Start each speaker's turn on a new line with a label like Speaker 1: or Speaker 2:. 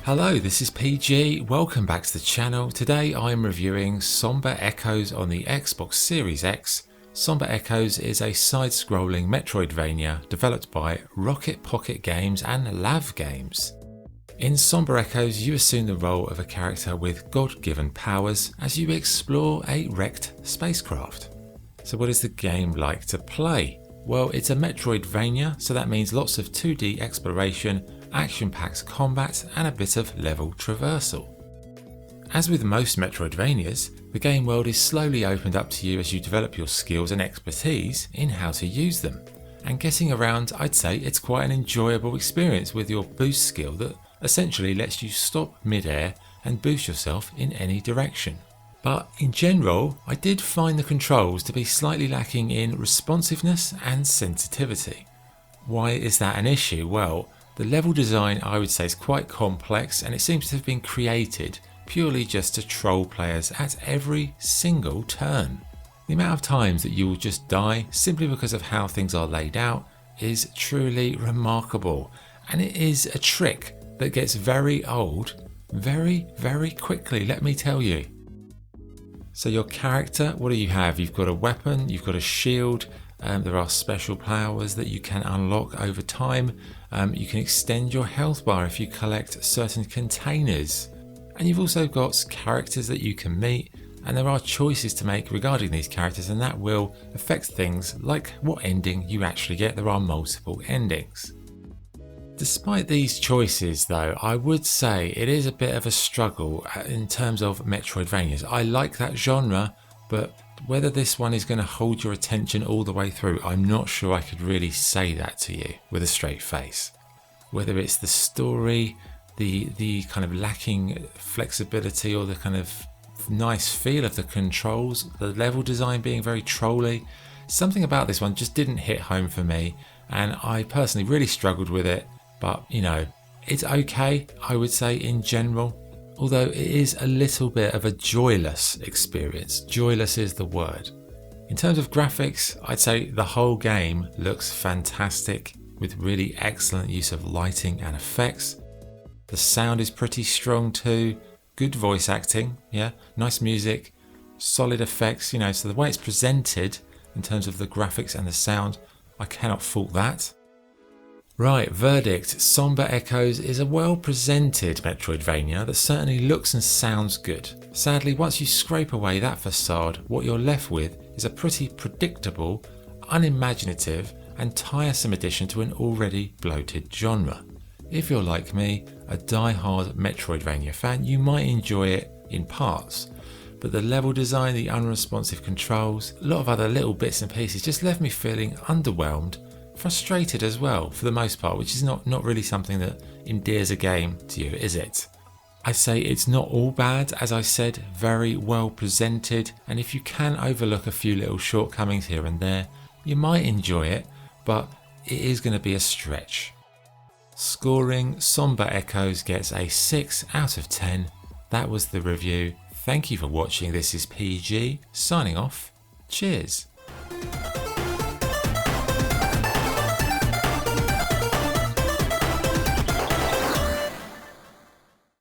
Speaker 1: Hello, this is PG. Welcome back to the channel. Today I'm reviewing Somber Echoes on the Xbox Series X. Somber Echoes is a side-scrolling Metroidvania developed by Rocket Pocket Games and Lav Games. In Somber Echoes, you assume the role of a character with God-given powers as you explore a wrecked spacecraft. So what is the game like to play? Well, it's a Metroidvania, so that means lots of 2D exploration, action-packed combat and a bit of level traversal. As with most Metroidvanias, the game world is slowly opened up to you as you develop your skills and expertise in how to use them. And getting around, I'd say it's quite an enjoyable experience with your boost skill that essentially lets you stop mid-air and boost yourself in any direction. But in general, I did find the controls to be slightly lacking in responsiveness and sensitivity. Why is that an issue? Well, the level design I would say is quite complex and it seems to have been created purely just to troll players at every single turn. The amount of times that you will just die simply because of how things are laid out is truly remarkable, and it is a trick that gets very old very quickly, let me tell you. So your character, what do you have? You've got a weapon, you've got a shield. There are special powers that you can unlock over time. You can extend your health bar if you collect certain containers. And you've also got characters that you can meet, and there are choices to make regarding these characters, and that will affect things like what ending you actually get. There are multiple endings. Despite these choices though, I would say it is a bit of a struggle in terms of Metroidvanias. I like that genre, but whether this one is going to hold your attention all the way through, I'm not sure I could really say that to you with a straight face. Whether it's the story, the kind of lacking flexibility, or the kind of nice feel of the controls, the level design being very trolly, something about this one just didn't hit home for me, and I personally really struggled with it. But you know, it's okay, I would say, in general. Although it is a little bit of a joyless experience. Joyless is the word. In terms of graphics, I'd say the whole game looks fantastic with really excellent use of lighting and effects. The sound is pretty strong too. Good voice acting, yeah, nice music, solid effects, you know, so the way it's presented in terms of the graphics and the sound, I cannot fault that. Right, verdict. Somber Echoes is a well-presented Metroidvania that certainly looks and sounds good. Sadly, once you scrape away that facade, what you're left with is a pretty predictable, unimaginative and tiresome addition to an already bloated genre. If you're like me, a die-hard Metroidvania fan, you might enjoy it in parts, but the level design, the unresponsive controls, a lot of other little bits and pieces just left me feeling underwhelmed, frustrated as well for the most part, which is not really something that endears a game to you, is it? I say it's not all bad, as I said, very well presented, and if you can overlook a few little shortcomings here and there, you might enjoy it, but it is going to be a stretch. Scoring, Somber Echoes gets a 6 out of 10. That was the review. Thank you for watching. This is PG, signing off. Cheers.